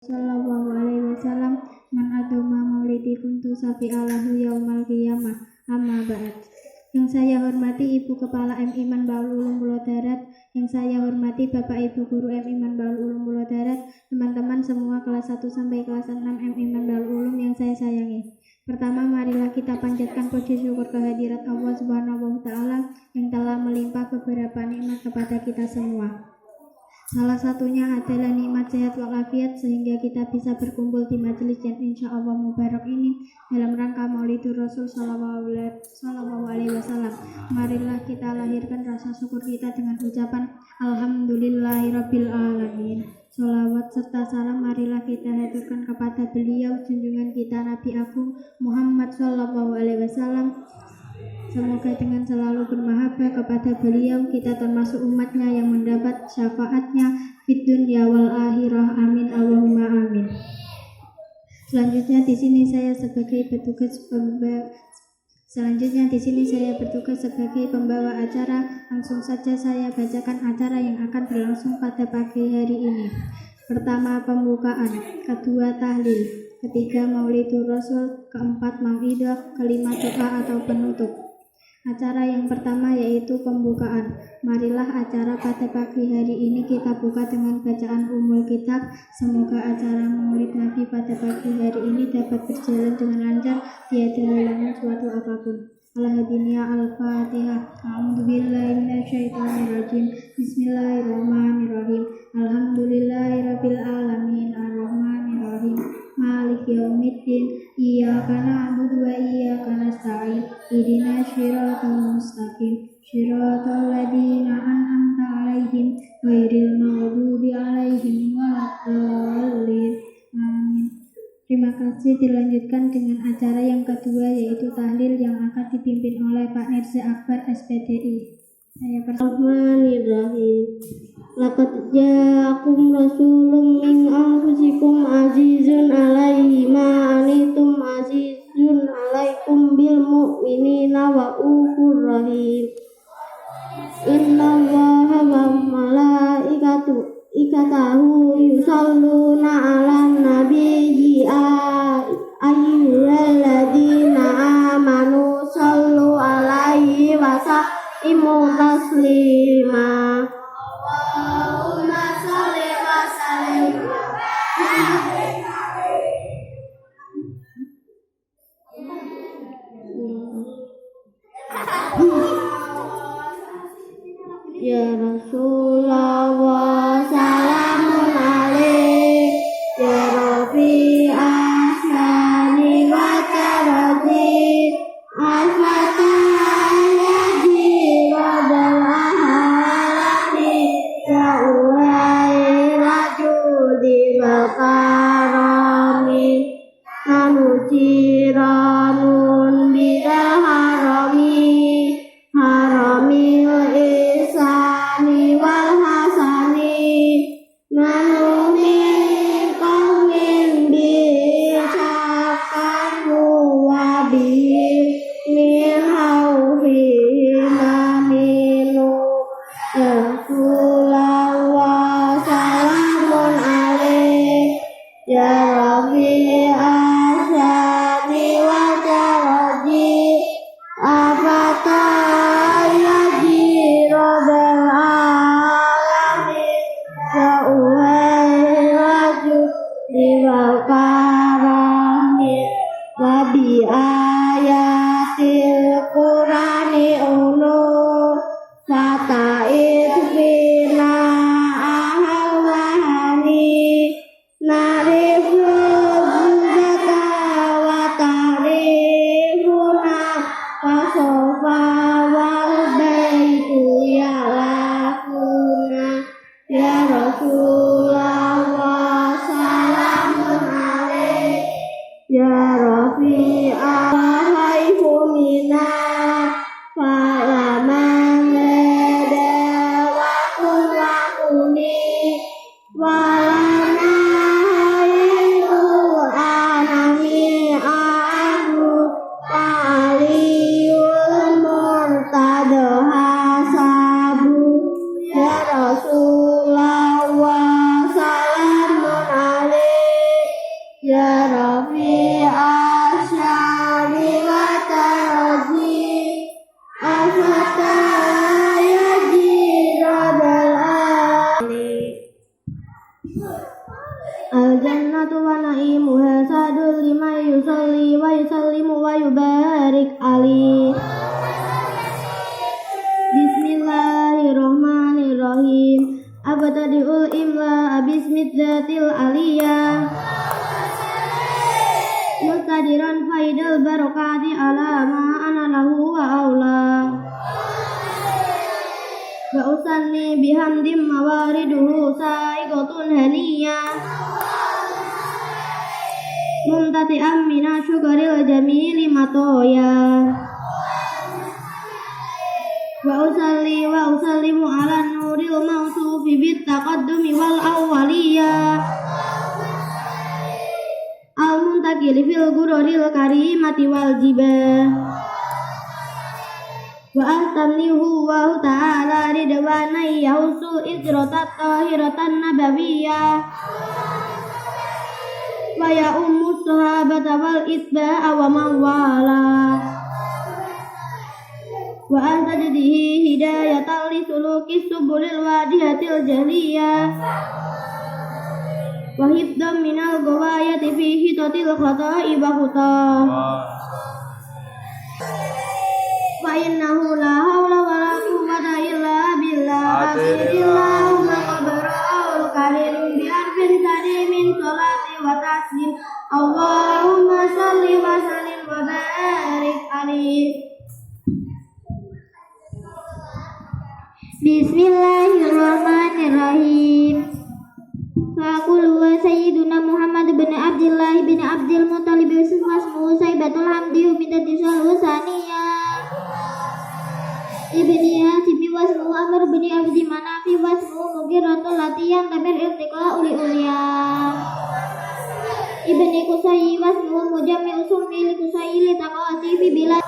Sallallahu alaihi wasallam man adoma maulidi kuntu safi'alahu yaumal qiyamah. Amma ba'd. Yang saya hormati Ibu Kepala M. Iman Baul Ulum Pulau Darat, yang saya hormati Bapak Ibu Guru M. Iman Baul Ulum Pulau Darat, teman-teman semua kelas 1 sampai kelas 6 M. Iman Baul Ulum yang saya sayangi. Pertama, marilah kita panjatkan puji syukur kehadirat Allah Subhanahu wa Ta'ala yang telah melimpah beberapa nikmat kepada kita semua. Salah satunya adalah nikmat sehat walafiat sehingga kita bisa berkumpul di majelis yang insya Allah mubarak ini dalam rangka Maulidur Rasul Sallallahu Alaihi Wasallam. Marilah kita lahirkan rasa syukur kita dengan ucapan Alhamdulillahirabbil alamin. Sholawat serta salam marilah kita haturkan kepada beliau junjungan kita Nabi Agung Muhammad Sallallahu Alaihi Wasallam. Semoga dengan selalu bermahabbah kepada beliau kita termasuk umatnya yang mendapat syafaatnya fid dunya wal akhirah. Amin Allahumma amin. Selanjutnya di sini saya bertugas sebagai pembawa acara. Langsung saja saya bacakan acara yang akan berlangsung pada pagi hari ini. Pertama, pembukaan. Kedua, tahlil. Ketiga, Maulidur Rasul. Keempat, mau'idah. Kelima, doa atau penutup. Acara yang pertama yaitu pembukaan. Marilah acara pada pagi hari ini kita buka dengan bacaan Ummul Kitab. Semoga acara Maulid Nabi pada pagi hari ini dapat berjalan dengan lancar, tiada halangan suatu apapun. Al-Hadiniya Al-Fatihah. A'udzubillahi minasyaitonirrajim. Bismillahirrahmanirrahim. Alhamdulillahirabbil alamin. Arrahmanirrahim. Maliki yaumiddin. Iyyaka na'budu wa iyyaka nasta'in. Ihdinas shiratal mustaqim. Shiratal ladzina an'amta 'alaihim ghairil maghdubi 'alaihim waladdallin. Amin. Terima kasih. Dilanjutkan dengan acara yang kedua yaitu tahlil yang akan dipimpin oleh Pak Mirza Akbar SPDI. Saya Bismillahirrahmanirrahim. Laqad ja'akum rasulun min anfusikum azizun 'alaihi ma anittum azizun 'alaikum bil mu'minina ra'ufur rahim. Innallaha wa malaikatahu yusholluna 'alan nabiyyi ayyuhalladzina amanu shollu 'alaihi wa sallimu taslima. Allahumma sholli wa sallim. Ya Rasulullah salamun alaik. Ya Rafi'ah syani wa taradi. Al-Fatihah yaji rabbal alamin. Ya ulai rajudi wa karami. Nanujiranun bidal harami. Haramil ihsani wal hasani. Manumi qawmin bi'isakamu wa min hawfihim aminu. Rasulullah salamun alaik. Ya Rafi'ah syani wa taraji. Afatah yaji rabbal alamin. Ya uhai raju diwal karami. Wa bi ayatil qurani ulu. Fata'id bina ahal wahani. Narifu zata wa tarifuna. Wasofa wal baitu ya'lafuna. Ya Rasulullah salamun alaik. Ya Rafi'ah Ya Rafi'ash syari wa tarji afata yaji rabal al-jannatu wa na'imuha sadul lima yusalli wa yusallimu wa yubarik ali. Bismillahirrahmanirrahim. Abtadi'ul imla bismid dzatil aliyah mustadiran faidal barokati ala ma ana lahu wa aula wa usanni bihamdim mawariduhu sa'iqatun haniyah mumtati'am mina syukaril jamili matoya wa usallimu ala nuril mausufi bit taqaddumi wal awwaliyah al muntakili fil gururil karimati wal jibah wa astamnihu wa ta'ala ridwanai yahusul idrotat tahiratan nabawiyah wa ya ummus sahabata wal itba'a wa mawala wa astajdihi hidayatal li sulukis subulil wadihatil jaliyah wa hifdam minal gawayati fi hitatil khata'i wa khutah wa innahu la hawla wa la quwwata illa billah asirillahumma qabra'ul karim bi arfin sadimin sholati wa taslim Allahumma salli wa sallim wa barik alaihi. Bismillahirrahmanirrahim. Faqul wa sayyiduna Muhammad bin Abdullah bin Abdul Muttalib wasmuhu Saibatul Hamdi umidati salhusaniyah ibni Hasimi wasmuhu Amr bin Abdi Manafi wasmuhu Mugiratul Latiyam Tamir Irtiqa uli uliyah ibni Kusayyi wasmuhu Mujammi usumni li Kusayyi li taqati fi bilad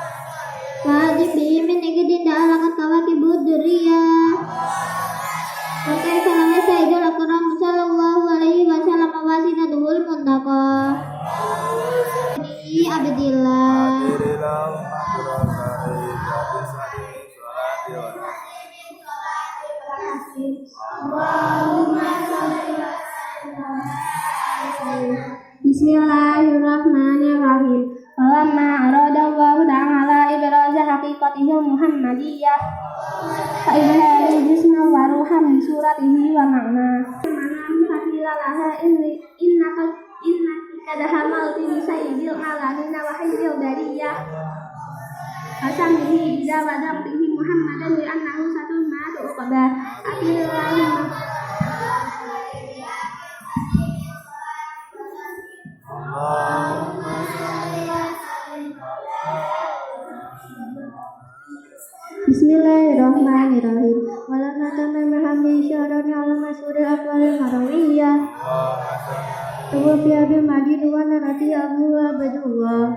wajib bimin ikidin da'alakat kawakibud duriyah Pakai salamnya Sayyidul Akram sallallahu alaihi wasallam wasinatuhul muntaqah Ini abdillah Bismillahirrahmanirrahim. Falamma aradallahu ta'ala ibraza haqiqatihi Muhammadiyah fa ibhari jisna wa ruham suratihi wa ma'na manam fakila laha innaka kadahamal bi sayyidil alamina wa khairil bariyah asamihi idza wadamtihi Muhammadan li annahu satul ma'atu uqba akilillahumma Bismillahirrahmanirrahim. Walam natama mahamdi syarani ala masyuril aqwalil harawiyah Tuwafiya bil madin wa nanati abu abadullah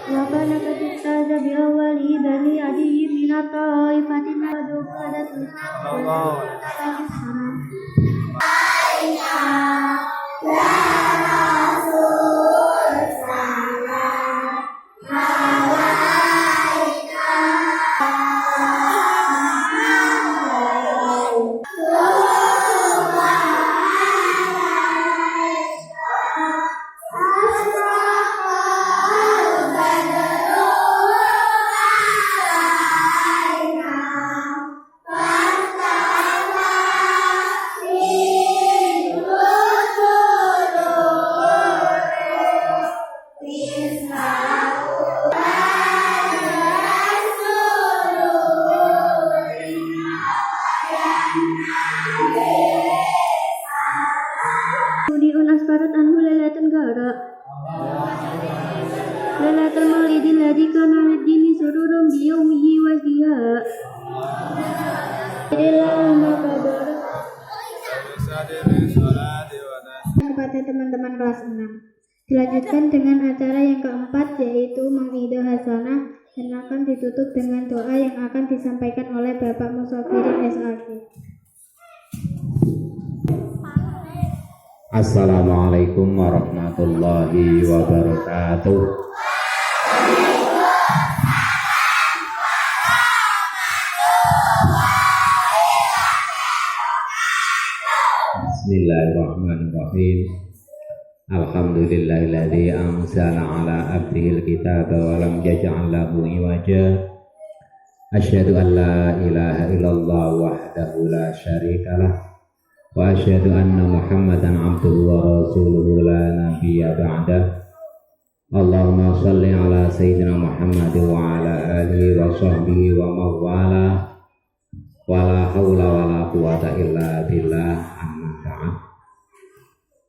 Wa kana katinta zabi awali bani adiyi minata ifatin wadu qadatul salam Lailatul maulidil ladzi kana lid-dini sururun bi yaumihi wa fiha. Kepada teman-teman kelas 6. Dilanjutkan dengan acara yang keempat, yaitu Mau'idah Hasanah, dan akan ditutup dengan doa yang akan disampaikan oleh Bapak Musafirin SAG. Assalamualaikum warahmatullahi wabarakatuh. Bismillahirrahmanirrahim. Alhamdulillahilladzi anzala ala abdihil kitaba wa lam yaj'al lahu iwaja. Asyhadu an la ilaha illallah wahdahu la syarikalah wa asyhadu anna Muhammadan abduhu wa rasuluhu la nabiyya ba'dah. Allahumma shalli ala sayyidina Muhammad wa ala alihi wa sahbihi wa mawala wa la haula wa la quwata illa billah. Amma ba'd.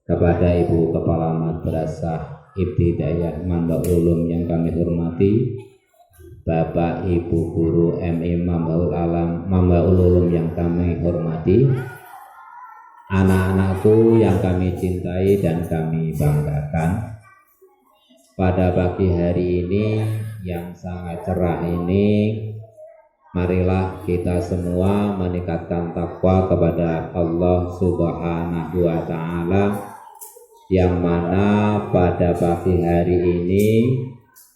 Kepada Ibu Kepala Madrasah Ibtidaiyah Manba Ulum yang kami hormati, Bapak Ibu Guru MI Mambaul Ulum yang kami hormati, anak-anakku yang kami cintai dan kami banggakan, pada pagi hari ini yang sangat cerah ini, marilah kita semua meningkatkan takwa kepada Allah Subhanahu wa Ta'ala, yang mana pada pagi hari ini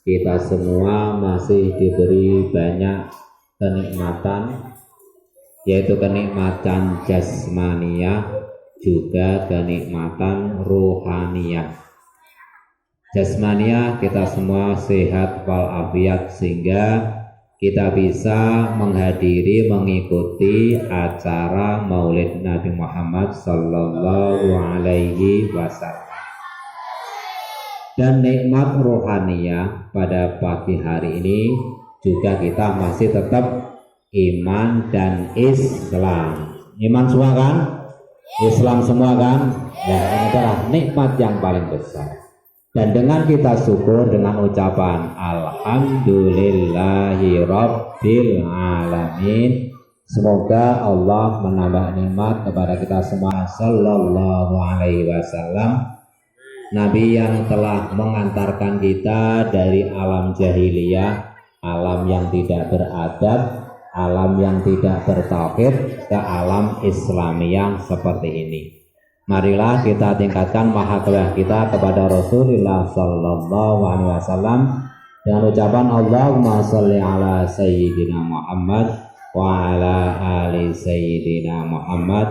kita semua masih diberi banyak kenikmatan, yaitu kenikmatan jasmaniah juga kenikmatan rohaniah. Jasmaniah kita semua sehat walafiat sehingga kita bisa menghadiri mengikuti acara Maulid Nabi Muhammad sallallahu alaihi wasallam. Dan nikmat rohaniah pada pagi hari ini juga kita masih tetap iman dan Islam. Iman semua kan? Islam semua kan? Ya, ini adalah nikmat yang paling besar. Dan dengan kita syukur dengan ucapan Alhamdulillahi Rabbil Alamin, semoga Allah menambah nikmat kepada kita semua. Sallallahu alaihi wasallam, Nabi yang telah mengantarkan kita dari alam jahiliyah, alam yang tidak beradab, alam yang tidak bertauhid, ke alam Islamiyah seperti ini. Marilah kita tingkatkan mahabbah kita kepada Rasulullah sallallahu alaihi wasallam dengan ucapan Allahumma sholli ala sayyidina Muhammad wa ala ali sayyidina Muhammad.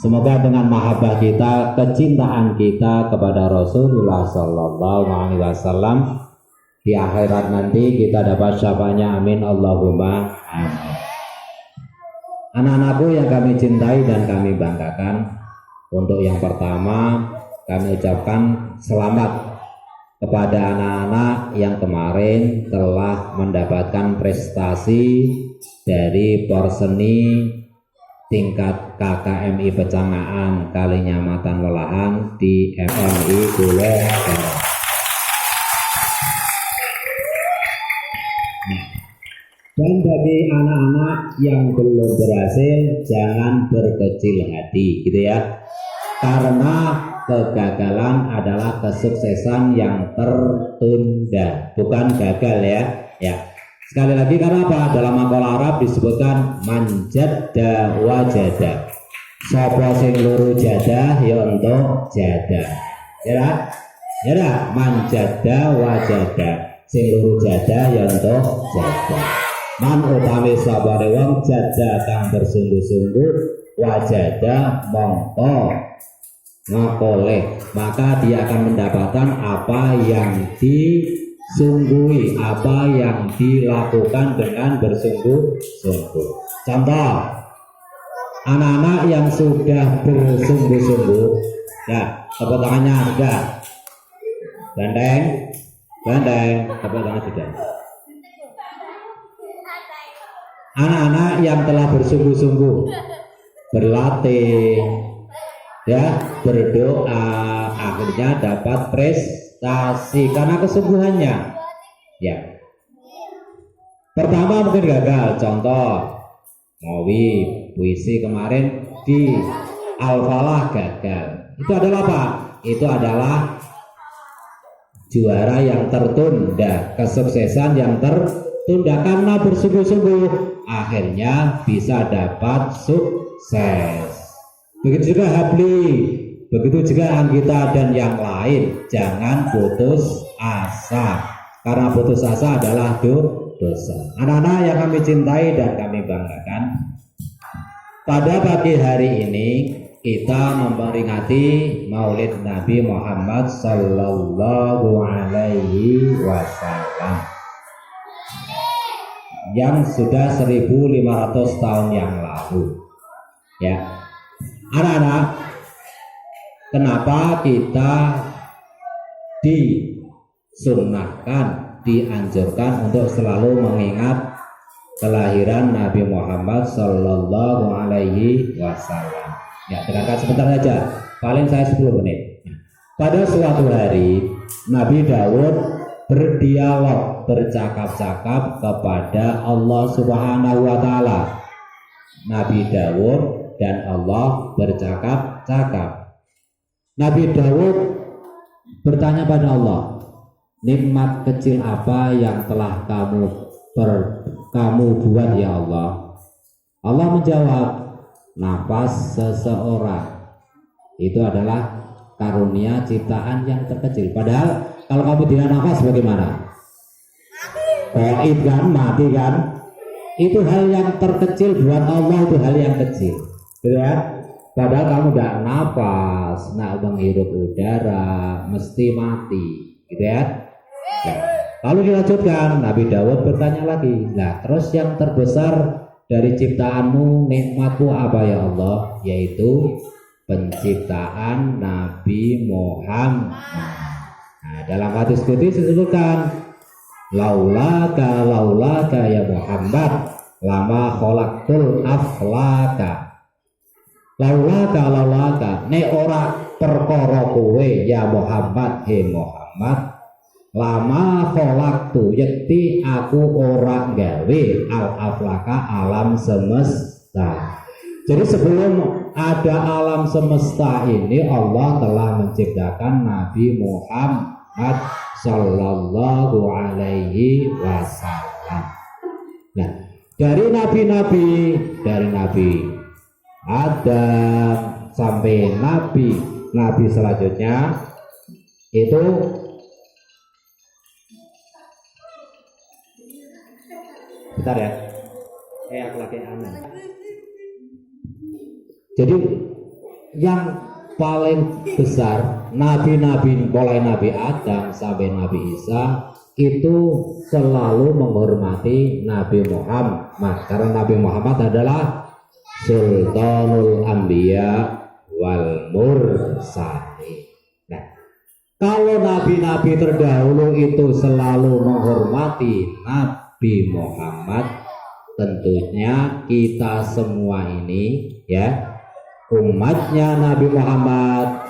Semoga dengan mahabbah kita, kecintaan kita kepada Rasulullah sallallahu alaihi wasallam, di akhirat nanti kita dapat syafaatnya, amin Allahumma amin. Anak-anakku yang kami cintai dan kami banggakan, untuk yang pertama kami ucapkan selamat kepada anak-anak yang kemarin telah mendapatkan prestasi dari Porseni tingkat KKMI Pecangaan Kalinyamatan Welahan di MMI Kulo Barat. Dan bagi anak-anak yang belum berhasil, jangan berkecil hati, gitu ya. Karena kegagalan adalah kesuksesan yang tertunda, bukan gagal ya. Ya. Sekali lagi, karena apa? Dalam makalah Arab disebutkan manjada wajada. Sapa sing luru jadah ya untuk jadah. Ya, ya, manjada wajada. Sing luru jadah ya untuk jadah. Man utami sabare wong jadah kang bersungguh-sungguh, wajada mongko ngapoleh, maka dia akan mendapatkan apa yang disunggui, apa yang dilakukan dengan bersungguh-sungguh. Contoh, anak-anak yang sudah bersungguh-sungguh, ya, tepuk tangannya sudah, gandeng, tepuk tangan sudah. Anak-anak yang telah bersungguh-sungguh, berlatih, ya, berdoa, akhirnya dapat prestasi karena kesungguhannya. Ya, pertama mungkin gagal. Contoh, Mawi puisi kemarin di Al-Falah gagal. Itu adalah apa? Itu adalah juara yang tertunda, kesuksesan yang tertunda karena bersungguh-sungguh, akhirnya bisa dapat sukses. Begitu juga Habli Begitu juga dengan kita dan yang lain, jangan putus asa. Karena putus asa adalah dosa. Anak-anak yang kami cintai dan kami banggakan, pada pagi hari ini kita memperingati Maulid Nabi Muhammad Sallallahu Alaihi Wasallam yang sudah 1500 tahun yang lalu. Ya, anak-anak, kenapa kita disunnahkan, dianjurkan untuk selalu mengingat kelahiran Nabi Muhammad Sallallahu Alaihi Wasallam? Ya, dengarkan sebentar saja, paling saya 10 menit. Pada suatu hari Nabi Daud berdialog, bercakap-cakap kepada Allah Subhanahu wa Ta'ala. Nabi Daud dan Allah bercakap-cakap. Nabi Daud bertanya pada Allah, nikmat kecil apa yang telah kamu buat ya Allah? Allah menjawab, nafas seseorang itu adalah karunia ciptaan yang terkecil. Padahal kalau kamu tidak nafas bagaimana? Gaib kan, mati kan? Itu hal yang terkecil buat Allah, itu hal yang kecil, gitu ya. Padahal kamu tidak nafas, nak menghirup udara, mesti mati, gitu ya. Nah, lalu dilanjutkan, Nabi Daud bertanya lagi, nah terus yang terbesar dari ciptaanmu, nikmatmu apa ya Allah? Yaitu penciptaan Nabi Muhammad. Nah, dalam hadis qudsi disebutkan, laulaka ya Muhammad lama khalaqtul aflaka. Laulaka ne ora perkara kowe ya Muhammad, he Muhammad, lama khalaqtu yakti aku ora gawe al aflaka alam semesta. Jadi sebelum ada alam semesta ini, Allah telah menciptakan Nabi Muhammad Sallallahu Alaihi Wasallam. Nah, dari nabi-nabi, dari Nabi Adam sampai nabi selanjutnya itu bentar ya, aku lagi aneh. Jadi yang paling besar nabi-nabi mulai Nabi Adam sampai Nabi Isa itu selalu menghormati Nabi Muhammad, karena Nabi Muhammad adalah Sultanul Anbiya wal Mursalin. Nah, kalau nabi-nabi terdahulu itu selalu menghormati Nabi Muhammad, tentunya kita semua ini ya, umatnya Nabi Muhammad,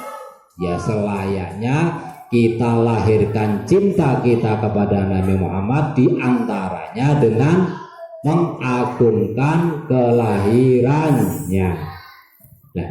ya selayaknya kita lahirkan cinta kita kepada Nabi Muhammad, diantaranya dengan mengagungkan kelahirannya. Nah,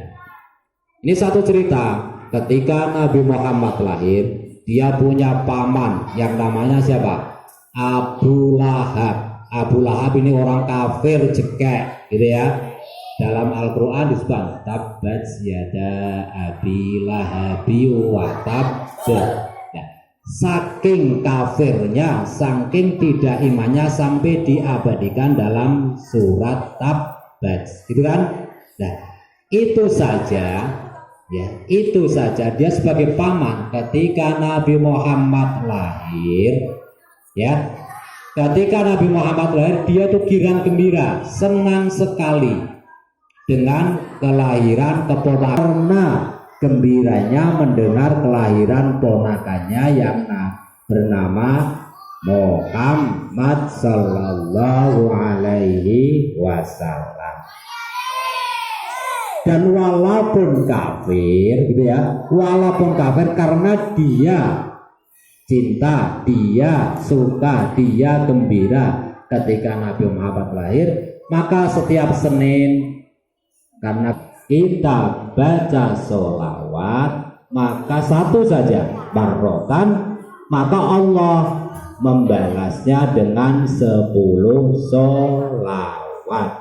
ini satu cerita. Ketika Nabi Muhammad lahir, dia punya paman yang namanya siapa? Abu Lahab. Abu Lahab ini orang kafir jekek, gitu ya. Dalam Al-Quran disebut tabbat yada abi lahabi wa tabb. Nah, saking kafirnya, saking tidak imannya, sampai diabadikan dalam surat Tabbat, gitu kan? Nah, itu saja ya, itu saja dia sebagai paman ketika Nabi Muhammad lahir ya. Ketika Nabi Muhammad lahir, dia tuh girang gembira, senang sekali dengan kelahiran keponakan, karena gembiranya mendengar kelahiran ponakannya yang bernama Muhammad Sallallahu Alaihi Wasallam. Dan walaupun kafir, gitu ya, walaupun kafir, karena dia cinta, dia suka, dia gembira ketika Nabi Muhammad lahir, maka setiap Senin, karena kita baca sholawat, maka satu saja barokan, maka Allah membalasnya dengan 10 sholawat.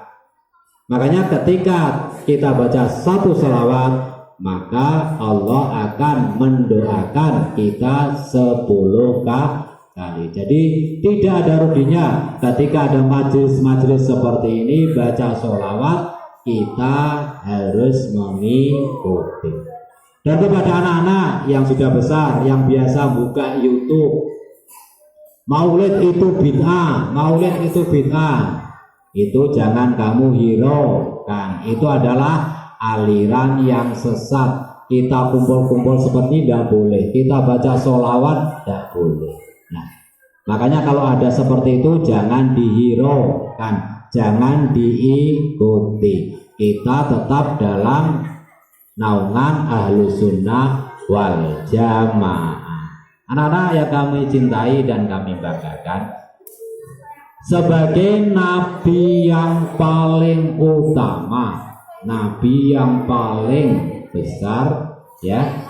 Makanya ketika kita baca satu sholawat, maka Allah akan mendoakan kita 10 kali. Jadi tidak ada ruginya ketika ada majelis-majelis seperti ini baca sholawat, kita harus mengikuti. Dan kepada anak-anak yang sudah besar, yang biasa buka YouTube, maulid itu bid'ah, itu jangan kamu hiraukan. Itu adalah aliran yang sesat. Kita kumpul-kumpul seperti tidak boleh, kita baca sholawat tidak boleh. Nah, makanya kalau ada seperti itu jangan dihiraukan, jangan diikuti. Kita tetap dalam naungan Ahlus Sunnah wal Jamaah. Anak-anak yang kami cintai dan kami banggakan, sebagai nabi yang paling utama, nabi yang paling besar, ya,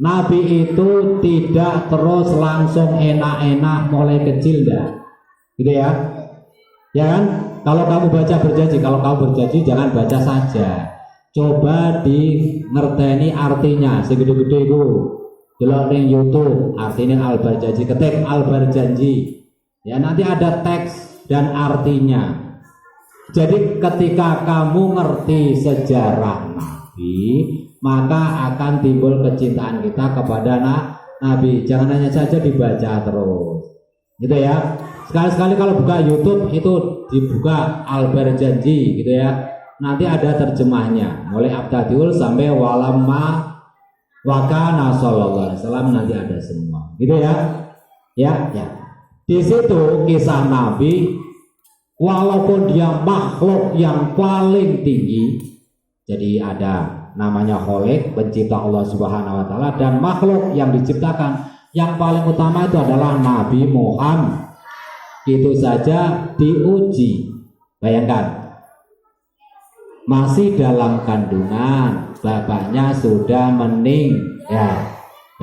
nabi itu tidak terus langsung enak-enak mulai kecil dah, gitu ya, ya kan? Kalau kamu baca berjanji, kalau kamu berjanji jangan baca saja, coba di ngerteni artinya. Segede-gede itu delok ning YouTube artinya al-barjanji, ketik al-barjanji, ya nanti ada teks dan artinya. Jadi ketika kamu ngerti sejarah Nabi, maka akan timbul kecintaan kita kepada Nabi. Jangan hanya saja dibaca terus, gitu ya. Sekali-sekali kalau buka YouTube itu dibuka al-barjanji, gitu ya. Nanti ada terjemahnya mulai abtadiul sampai walamma wakana sallallahu alaihi wasallam, nanti ada semua, gitu ya. Ya. Di situ kisah Nabi, walaupun dia makhluk yang paling tinggi, jadi ada namanya Khaliq, pencipta Allah Subhanahu wa taala, dan makhluk yang diciptakan yang paling utama itu adalah Nabi Muhammad. Itu saja diuji. Bayangkan, masih dalam kandungan, bapaknya sudah mening, ya,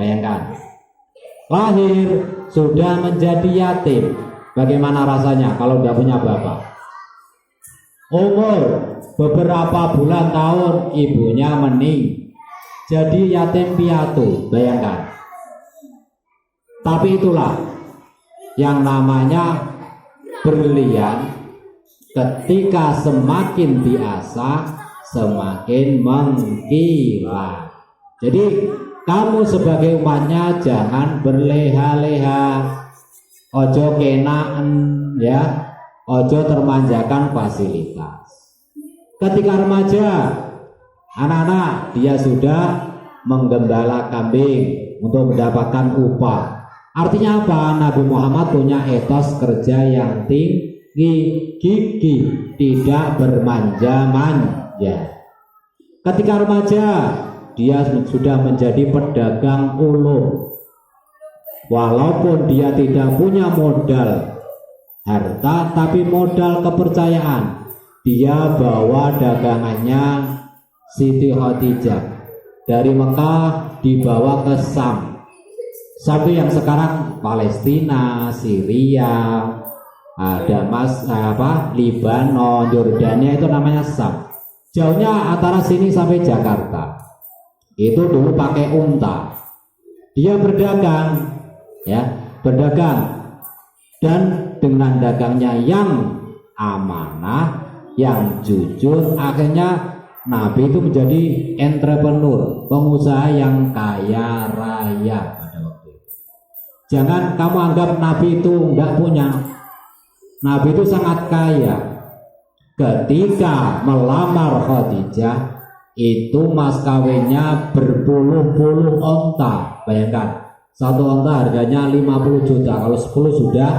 bayangkan. Lahir sudah menjadi yatim. Bagaimana rasanya kalau tidak punya bapak? Umur beberapa bulan tahun ibunya mening, jadi yatim piatu, bayangkan. Tapi itulah yang namanya berlian, ketika semakin diasah semakin mengkilat. Jadi kamu sebagai umatnya jangan berleha-leha, ojo kenaan, ya, ojo termanjakan fasilitas. Ketika remaja, anak-anak dia sudah menggembala kambing untuk mendapatkan upah. Artinya apa? Nabi Muhammad punya etos kerja yang tinggi, gigih, tidak bermanja-manja. Ketika remaja, dia sudah menjadi pedagang ulung. Walaupun dia tidak punya modal harta, tapi modal kepercayaan. Dia bawa dagangannya Siti Khadijah dari Mekah dibawa ke Sam. Sampai yang sekarang Palestina, Syria, Libanon, Yordania, itu namanya Sam. Jauhnya antara sini sampai Jakarta. Itu dulu pakai unta. Dia berdagang, ya, berdagang. Dan dengan dagangnya yang amanah, yang jujur, akhirnya Nabi itu menjadi entrepreneur, pengusaha yang kaya raya. Jangan kamu anggap Nabi itu enggak punya. Nabi itu sangat kaya. Ketika melamar Khadijah, itu mas kawinnya berpuluh-puluh onta. Bayangkan, satu onta harganya 50 juta. Kalau 10 sudah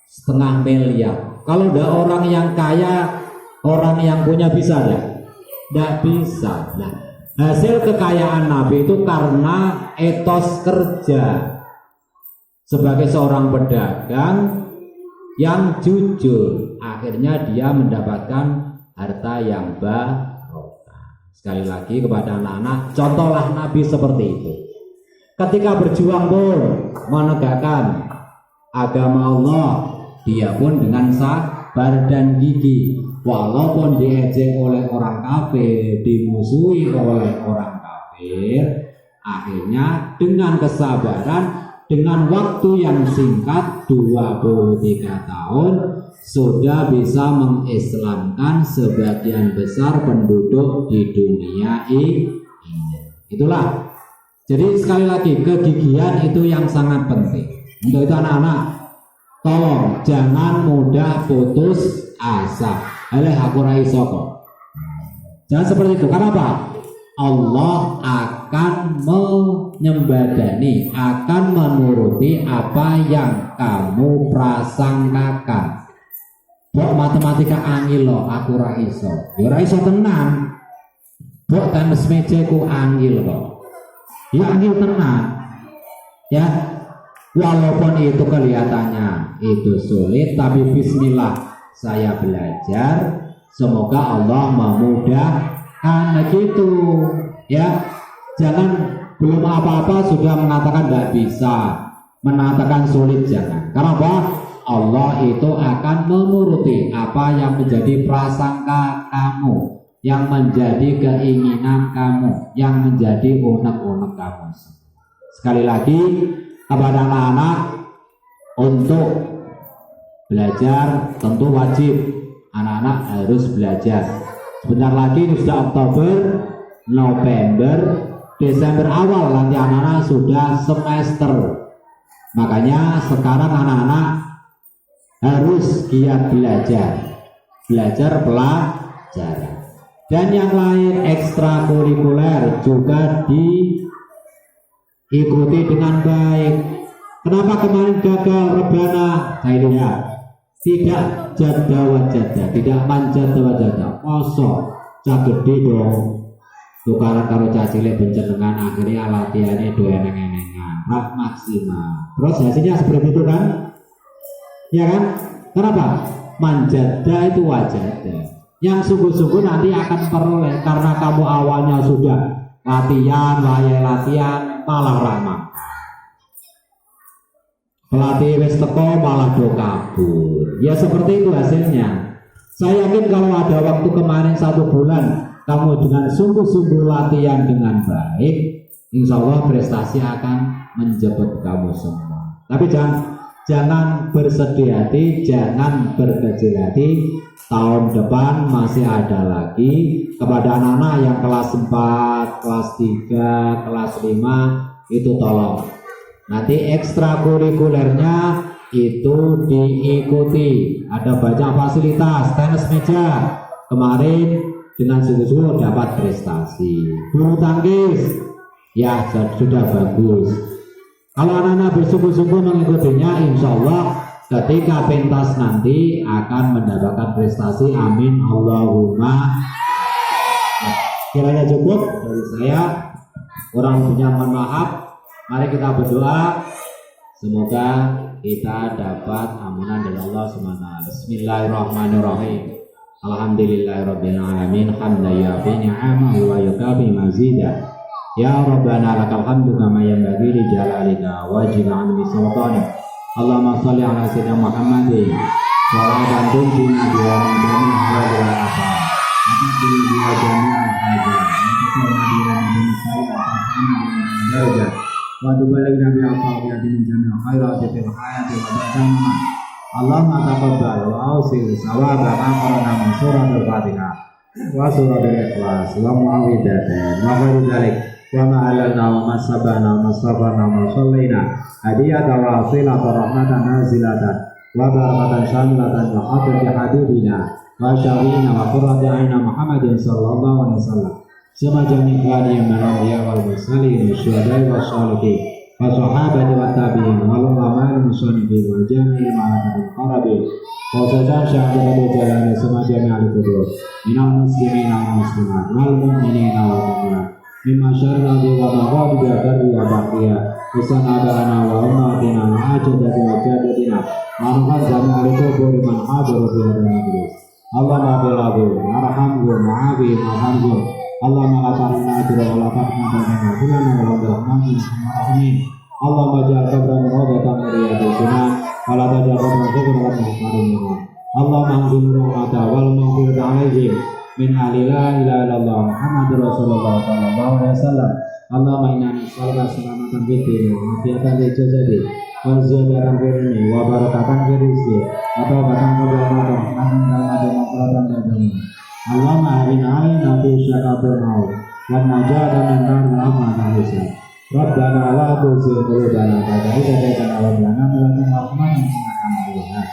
setengah miliar. Kalau udah orang yang kaya, orang yang punya bisa enggak? Enggak bisa. Nah, hasil kekayaan Nabi itu karena etos kerja. Sebagai seorang pedagang yang jujur, akhirnya dia mendapatkan harta yang barokah. Sekali lagi kepada anak-anak, contohlah Nabi seperti itu. Ketika berjuang pun menegakkan agama Allah, dia pun dengan sabar dan gigih. walaupun diejek oleh orang kafir, dimusuhi oleh orang kafir, akhirnya dengan kesabaran, dengan waktu yang singkat 23 tahun sudah bisa mengislamkan sebagian besar penduduk di dunia ini. Itulah. Jadi sekali lagi, kegigihan itu yang sangat penting. Untuk itu anak-anak, tolong jangan mudah putus asa. Alah aku ra iso kok. Jangan seperti itu. Kenapa? Allah akan menyembadani, akan menuruti apa yang kamu prasangkakan. Bok matematika angil loh, aku ra iso. Ya ra iso tenan. Bok tenis meja ku angil kok. Ya angil tenan. Ya, walaupun itu kelihatannya itu sulit, tapi bismillah saya belajar. Semoga Allah memudahkan gitu. Ya, jangan belum apa-apa sudah mengatakan tidak bisa, mengatakan sulit, jangan. Karena apa? Allah itu akan menuruti apa yang menjadi prasangka kamu, yang menjadi keinginan kamu, yang menjadi unek-unek kamu. Sekali lagi kepada anak-anak, untuk belajar tentu wajib, anak-anak harus belajar. Sebentar lagi ini sudah Oktober, November, Desember awal nanti anak-anak sudah semester. Makanya sekarang anak-anak harus giat belajar pelajaran. Dan yang lain ekstrakurikuler juga diikuti dengan baik. Kenapa kemarin gagal rebana? Saya lihat tidak jada wajada, tidak manjat wajada. Kosong, cak gede dong. Tukaran karo cak cilik bencenengan, akhirnya latihannya doyan-enengan, rak maksimal. Terus hasilnya seperti itu kan? Ya kan? Kenapa? Manjada itu wajada. Yang sungguh-sungguh nanti akan peroleh, karena kamu awalnya sudah latihan, malah ramah. Pelatih wis teko malah do kabur. Ya seperti itu hasilnya. Saya yakin kalau ada waktu kemarin 1 bulan kamu dengan sungguh-sungguh latihan dengan baik, insya Allah prestasi akan menjemput kamu semua. Tapi jangan bersedih hati, jangan berkecil hati. Tahun depan masih ada lagi. Kepada anak-anak yang kelas 4, kelas 3, kelas 5 itu tolong. Nanti ekstrakurikulernya itu diikuti. Ada banyak fasilitas, tenis meja. Kemarin dengan sungguh-sungguh dapat prestasi. Bulu tangkis, ya sudah bagus. Kalau anak-anak bersungguh-sungguh mengikutinya, insya Allah ketika pentas nanti akan mendapatkan prestasi. Amin Allahumma. Kiranya cukup dari saya. Kurang lebihnya mohon maaf. Mari kita berdoa. Semoga kita dapat ampunan dari Allah SWT. Bismillahirrahmanirrahim. Alhamdulillahirabbil alamin. Hamdan yafi ni'amahu wa yukafi mazidah. Ya Rabbana lakal hamdu kama yanbaghi li jalalika wajib'an bi sultanik. Allahumma shalli ala sayyidina Muhammadin wa ala alihi wa sahbihi wa tuballigh nabi al-fatiha min jami'il khairati fil hayati wa ba'daha. Allahumma taqabbal wa awsil sawaba aqrana min suratul Fatihah wa suratul Ikhlas wa mu'awwidatan wa ghairu dzalik wa ma'alalna wa masabana wa masafana wa sallaina hadiyatan wa asilatan rahmatan nazilatan wa barakatan syamilatan wa hadrati habibina wa syawina wa qurrati aina Muhammadin sallallahu alaihi wasallam sama jami' ikhwani min al-anbiya wal mursalin wasyuhada'i wasyalihin wa sahabati wa tabi'in wal ulama wal musannifin wa jami'il malaikatil qarabin wa sajan syahadatu jalani sama jami'al qubur minal muslimina wal muslimat wal mu'minina wal mu'minat mimma syarra wa maghadi wa barri wa baqiya usanadana wa umatina wa ajadati wa jadatina marhamkan jami'al qubur man hadiru fi hadal majlis. Allahumma bilagu arhamhu ma'abi ma'hamhu Allahumma la tarina ajra wa la taqna ba'dana filana wa la rahmatin rahmin. Allahumma ja'al qabran rawdatan min riyadil jannah wa la taj'al qabran ghayran muhtarin. Allahumma anzil rahmata wal maghfirah وبارك عليهم من أهل لا إله إلا الله محمد رسول الله صلى الله عليه وسلم اللهم إنا نسألك سلامة في الدين وعافية في الجسد وزيادة في العلم وبركة في الرزق وتوبة قبل الموت ومغفرة للذنوب اللهم أعنا في شقاء الموت والنجاة من النار وأمن الحساب ربنا لا تزغ قلوبنا بعد إذ هديتنا وهب لنا من لدنك رحمة إنك أنت الوهاب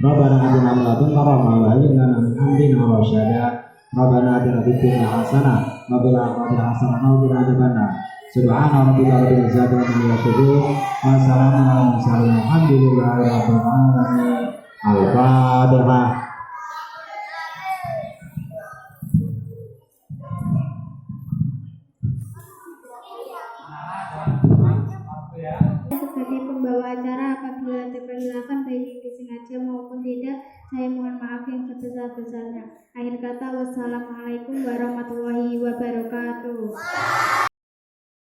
ربنا آتنا من لدنك رحمة وهيئ لنا من أمرنا رشدا ربنا آتنا في الدنيا حسنة وفي الآخرة حسنة وقنا عذاب النار سبحان ربك رب العزة عما يصفون وسلام على المرسلين والحمد لله رب العالمين الفاتحة. Sebagai pembawa acara, apabila terpersilahkan baik yang disengaja maupun tidak, saya mohon maaf yang sebesar-besarnya. Akhir kata, wassalamualaikum warahmatullahi wabarakatuh.